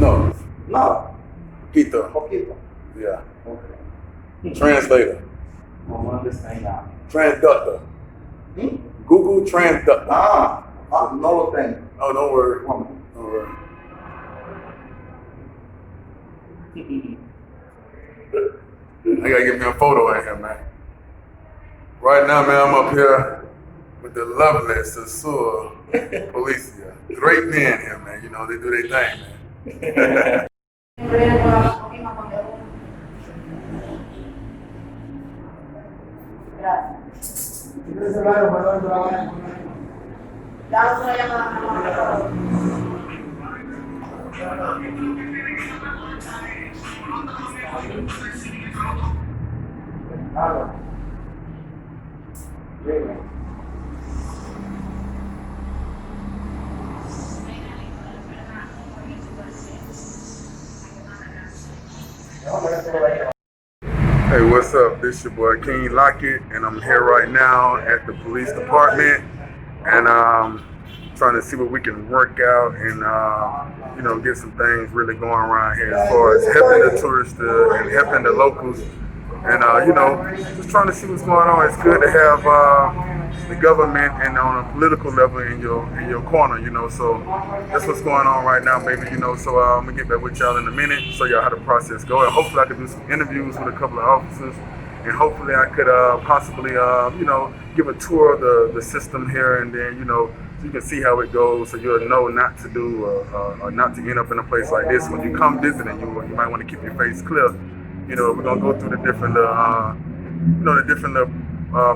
No. No. Poquito. Poquito. Yeah. Okay. Translator. No understand now. Transductor. Google Transductor. No lo tengo. Oh, don't worry. Vamos. Don't worry. I gotta get me a photo in here, man. Right now, man, I'm up here with the lovely Sosua police here. Great men here, man. You know, they do their thing, man. Hey, what's up? This your boy King Lockett, and I'm here right now at the police department, and trying to see what we can work out and you know, get some things really going around here as far as helping the tourists and helping the locals, and you know, just trying to see what's going on. It's good to have the government and on a political level in your corner, you know. So that's what's going on right now, baby. You know. So I'm gonna get back with y'all in a minute, show y'all how the process goes, and hopefully I can do some interviews with a couple of officers, and hopefully I could possibly you know, give a tour of the system here, and then, you know, so you can see how it goes, so you'll know not to do or not to end up in a place like this when you come visiting. You might want to keep your face clear. You know, we're gonna go through the different you know, the different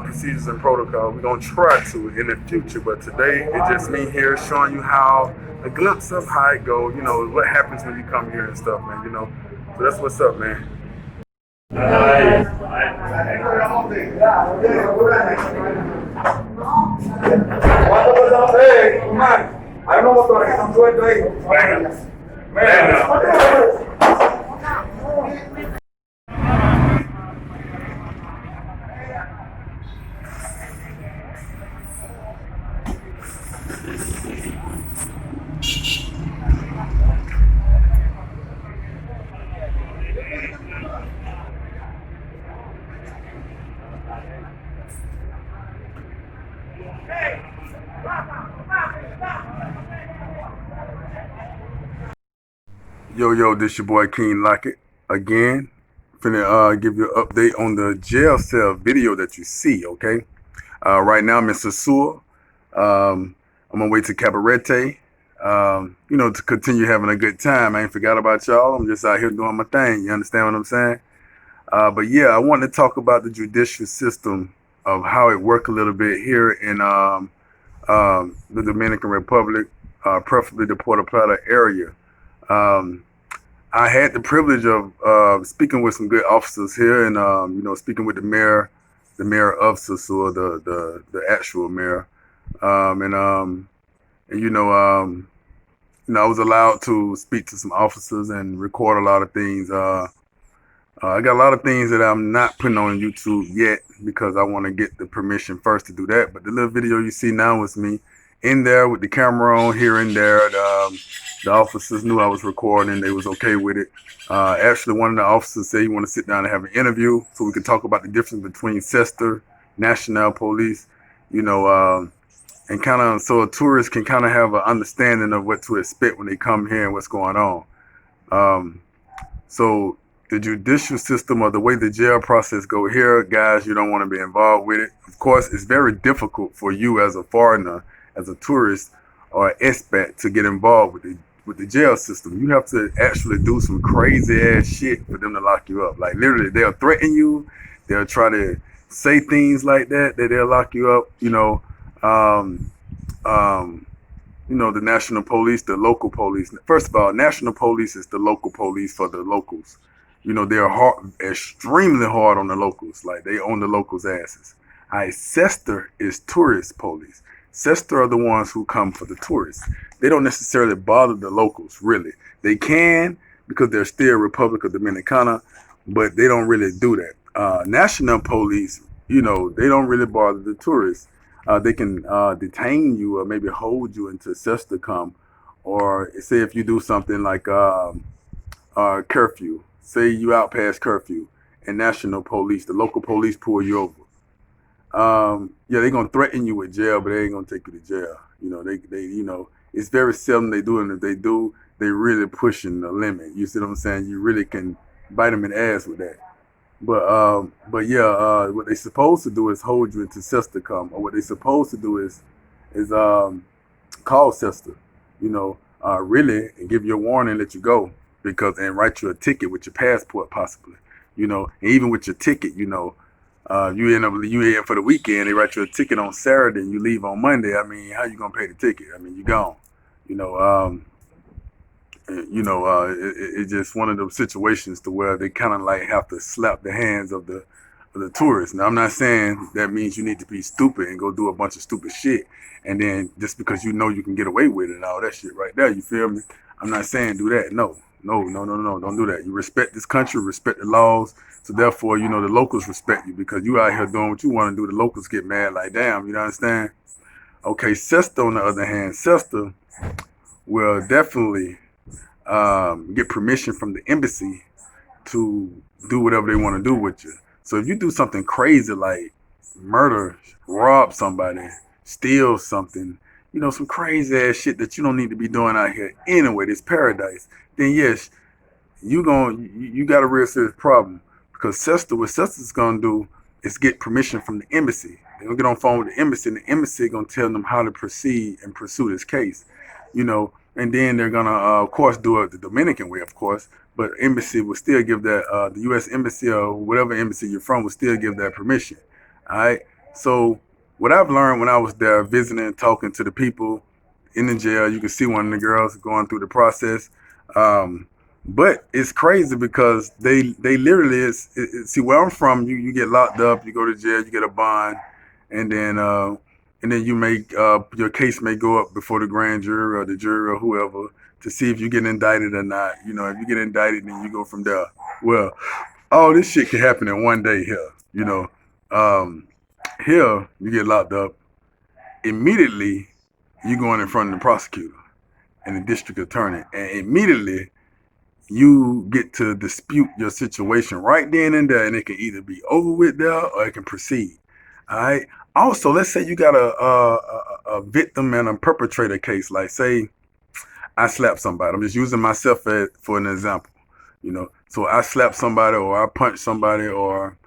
procedures and protocols. We're gonna try to in the future, but today it's just me here showing you how a glimpse of how it goes. You know, what happens when you come here and stuff, man. You know, so that's what's up, man. Hay unos motores que están sueltos ahí. Yo, this your boy King Lockett again. Finna give you an update on the jail cell video that you see, okay? Right now I'm in Sosua. I'm on my way to Cabarete, you know, to continue having a good time. I ain't forgot about y'all. I'm just out here doing my thing. You understand what I'm saying? But yeah, I want to talk about the judicial system of how it works a little bit here in the Dominican Republic, preferably the Puerto Plata area. I had the privilege of speaking with some good officers here, and you know, speaking with the mayor of Sosua, the actual mayor, and you know, I was allowed to speak to some officers and record a lot of things. I got a lot of things that I'm not putting on YouTube yet because I want to get the permission first to do that. But the little video you see now was me in there with the camera on here and there. The officers knew I was recording. They was okay with it. Actually, one of the officers said he want to sit down and have an interview so we could talk about the difference between Cestur, National Police, you know, and kind of so a tourist can kind of have an understanding of what to expect when they come here and what's going on. So the judicial system, or the way the jail process go here, guys, you don't want to be involved with it. Of course, it's very difficult for you as a foreigner, as a tourist or expat, to get involved with the jail system. You have to actually do some crazy ass shit for them to lock you up. Like literally, they'll threaten you. They'll try to say things like that they'll lock you up. You know, you know, the national police, the local police. First of all, national police is the local police for the locals. You know, they're extremely hard on the locals. Like, they own the locals' asses. All right, Cestur is tourist police. Cestur are the ones who come for the tourists. They don't necessarily bother the locals, really. They can, because they're still Republic of Dominicana, but they don't really do that. National police, you know, they don't really bother the tourists. They can detain you or maybe hold you until Cestur come, or say if you do something like curfew, say you out past curfew, and national police, the local police pull you over. Yeah, they're gonna threaten you with jail, but they ain't gonna take you to jail. It's very seldom they do, and if they do, they really pushing the limit. You see what I'm saying? You really can bite them in the ass with that. But yeah, what they supposed to do is hold you until Cestur come, or what they supposed to do is call Cestur, really, and give you a warning, and let you go, and write you a ticket with your passport possibly, and even with your ticket, you in for the weekend, they write you a ticket on Saturday, and you leave on Monday. I mean, how you gonna pay the ticket? I mean, you gone, you know. It's just one of those situations to where they kind of like have to slap the hands of the tourists. Now, I'm not saying that means you need to be stupid and go do a bunch of stupid shit, and then just because you know you can get away with it and all that shit right there, you feel me? I'm not saying do that. No, no, no, no, no, don't do that. You respect this country, respect the laws, so therefore, the locals respect you because you out here doing what you want to do. The locals get mad like, damn, you understand? Okay, Cestur, on the other hand, Cestur will definitely get permission from the embassy to do whatever they want to do with you. So if you do something crazy like murder, rob somebody, steal something, some crazy ass shit that you don't need to be doing out here anyway, this paradise, then yes, you got a real serious problem. Because what Cestur's gonna do is get permission from the embassy. They're gonna get on the phone with the embassy, and the embassy gonna tell them how to proceed and pursue this case. And then they're gonna, of course, do it the Dominican way, of course. But embassy will still give that, the U.S. embassy or whatever embassy you're from will still give that permission. All right. So what I've learned when I was there visiting, talking to the people in the jail, you can see one of the girls going through the process. But it's crazy because they literally see where I'm from. You get locked up, you go to jail, you get a bond, and then you make your case may go up before the grand jury or the jury or whoever to see if you get indicted or not. If you get indicted, then you go from there. Well, all this shit can happen in one day here. Here you get locked up. Immediately, you going in front of the prosecutor and the district attorney, and immediately you get to dispute your situation right then and there, and it can either be over with there or it can proceed. All right. Also, let's say you got a victim and a perpetrator case. Like, say I slapped somebody. I'm just using myself for an example. So I slapped somebody, or I punched somebody, or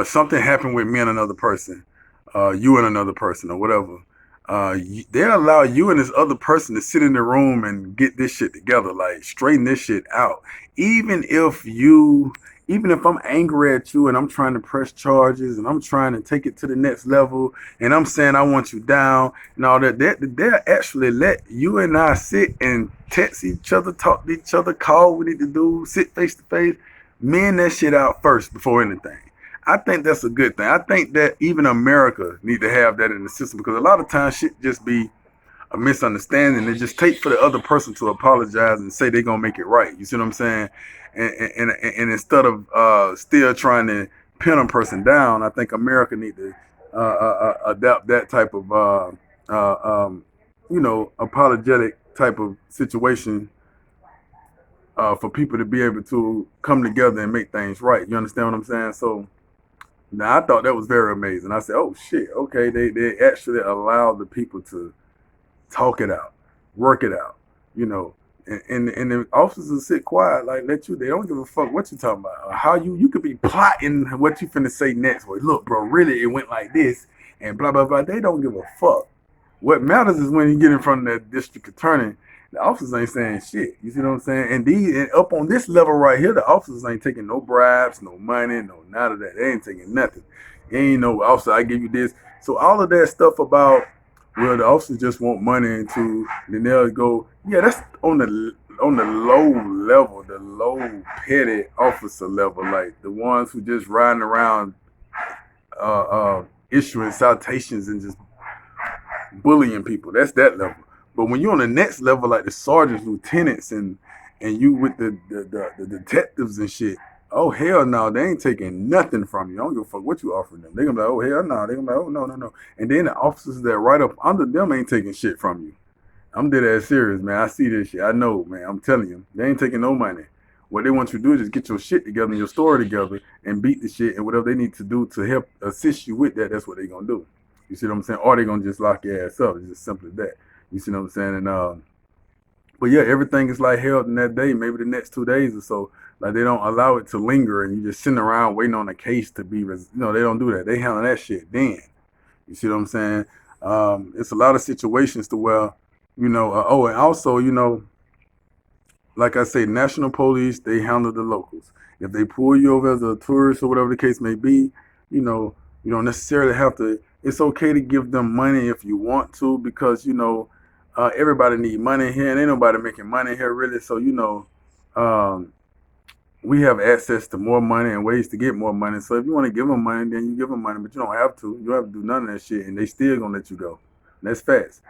something happened with me and another person, you and another person, or whatever. They allow you and this other person to sit in the room and get this shit together, like straighten this shit out. Even if I'm angry at you and I'm trying to press charges and I'm trying to take it to the next level and I'm saying I want you down and all that, they'll actually let you and I sit and text each other, talk to each other, call what we need to do, sit face to face, mend that shit out first before anything. I think that's a good thing. I think that even America need to have that in the system because a lot of times shit just be a misunderstanding. They just take for the other person to apologize and say they're gonna make it right. You see what I'm saying? And instead of still trying to pin a person down, I think America need to adapt that type of apologetic type of situation for people to be able to come together and make things right. You understand what I'm saying? So now I thought that was very amazing. I said, oh shit, okay, they actually allow the people to talk it out, work it out, and the officers sit quiet, like they don't give a fuck what you talking about. Or how you could be plotting what you finna say next. Well, look, bro, really it went like this and blah blah blah. They don't give a fuck. What matters is when you get in front of that district attorney, the officers ain't saying shit. You see what I'm saying? And up on this level right here, the officers ain't taking no bribes, no money, no none of that. They ain't taking nothing. Ain't no officer, I give you this. So all of that stuff about, well, the officers just want money and then they'll go, yeah, that's on the low level, the low petty officer level, like the ones who just riding around issuing citations and just bullying people. That's that level. But when you're on the next level, like the sergeants, lieutenants, and you with the detectives and shit, oh hell no, they ain't taking nothing from you. I don't give a fuck what you offering them. They gonna be like, oh hell no. They gonna be like, oh no. And then the officers that right up under them ain't taking shit from you. I'm dead ass serious, man. I see this shit. I know, man. I'm telling you, they ain't taking no money. What they want you to do is just get your shit together and your story together and beat the shit and whatever they need to do to help assist you with that. That's what they gonna do. You see what I'm saying? Or they gonna just lock your ass up. It's just simple as that. You see what I'm saying? And but yeah, everything is like held in that day, maybe the next 2 days or so. Like they don't allow it to linger, and you just sitting around waiting on a case to be. They don't do that. They handle that shit then. You see what I'm saying? It's a lot of situations to where, and also, like I say, national police, they handle the locals. If they pull you over as a tourist or whatever the case may be, you don't necessarily have to. It's okay to give them money if you want to, because everybody need money here, and ain't nobody making money here really. So um, we have access to more money and ways to get more money. So if you want to give them money, then you give them money, but you don't have to. You don't have to do none of that shit, and they still gonna let you go. And that's facts.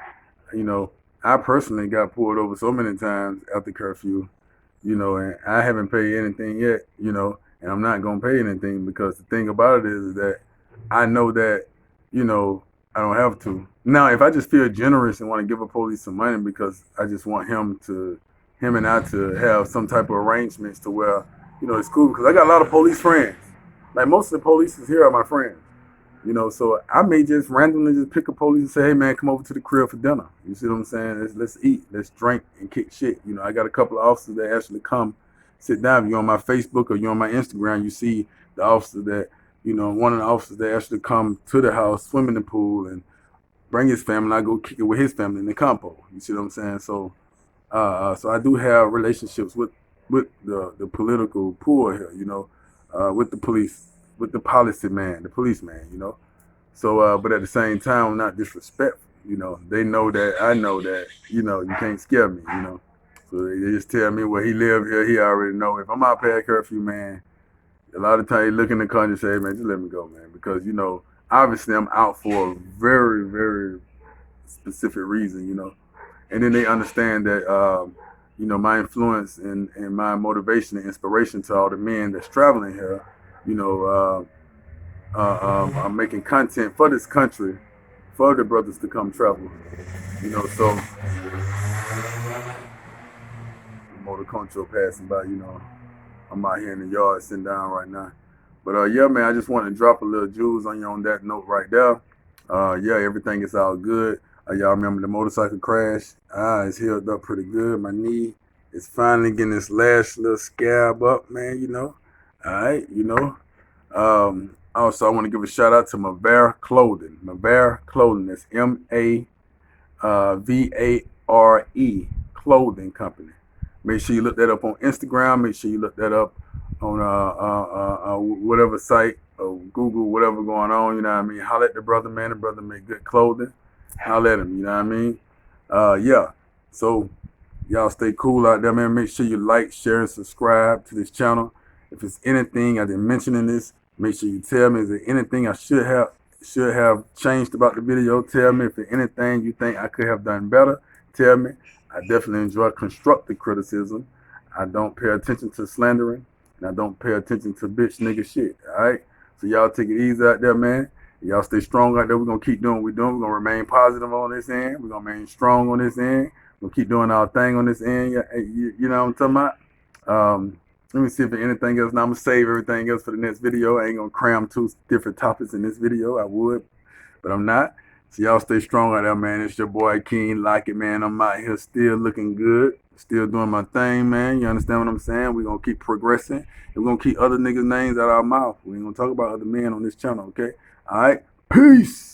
You know, I personally got pulled over so many times after curfew, and I haven't paid anything yet, and I'm not gonna pay anything because the thing about it is that I know that, I don't have to. Now, if I just feel generous and want to give a police some money because I just want him and I to have some type of arrangements to where, it's cool because I got a lot of police friends. Like most of the police here are my friends. So I may just randomly just pick a police and say, hey man, come over to the crib for dinner. You see what I'm saying? Let's eat, let's drink and kick shit. I got a couple of officers that actually come sit down. If you're on my Facebook or you're on my Instagram, you see the officer that, one of the officers that actually come to the house, swim in the pool and bring his family. I go kick it with his family in the compo. You see what I'm saying? So I do have relationships with the political pool here, with the police, with the policy man, the policeman, So, but at the same time, I'm not disrespectful. They know that I know that, you can't scare me. So they just tell me, well, he live here. He already know. If I'm out past curfew, man, a lot of times you look in the car and say, hey, man, just let me go, man. Because, obviously I'm out for a very, very specific reason. And then they understand that, my influence and my motivation and inspiration to all the men that's traveling here, I'm making content for this country, for the brothers to come travel. So motor control passing by, I'm out here in the yard sitting down right now. But yeah, man, I just want to drop a little jewels on you on that note right there. Yeah, everything is all good. Y'all remember the motorcycle crash? It's healed up pretty good. My knee is finally getting this last little scab up, man, All right, Also, I want to give a shout out to Mavare Clothing. Mavare Clothing. That's Mavare Clothing Company. Make sure you look that up on Instagram. Make sure you look that up on whatever site or Google, whatever going on. You know what I mean? Holler at the brother, man. The brother make good clothing. Holler at him. You know what I mean? Yeah. So y'all stay cool out there, man. Make sure you like, share, and subscribe to this channel. If it's anything I didn't mention in this, make sure you tell me. Is there anything I should have changed about the video? Tell me. If there's anything you think I could have done better, tell me. I definitely enjoy constructive criticism. I don't pay attention to slandering, and I don't pay attention to bitch nigga shit. All right. So y'all take it easy out there, man. Y'all stay strong out there. We're gonna keep doing what we're doing. We're gonna remain positive on this end. We're gonna remain strong on this end. We're gonna keep doing our thing on this end. You know what I'm talking about? Let me see if there's anything else. Now I'm gonna save everything else for the next video. I ain't gonna cram 2 different topics in this video. I would, but I'm not. So y'all stay strong out there, man. It's your boy King. Like it, man. I'm out here still looking good. Still doing my thing, man. You understand what I'm saying? We're gonna keep progressing. And we're gonna keep other niggas' names out of our mouth. We ain't gonna talk about other men on this channel, okay? All right. Peace.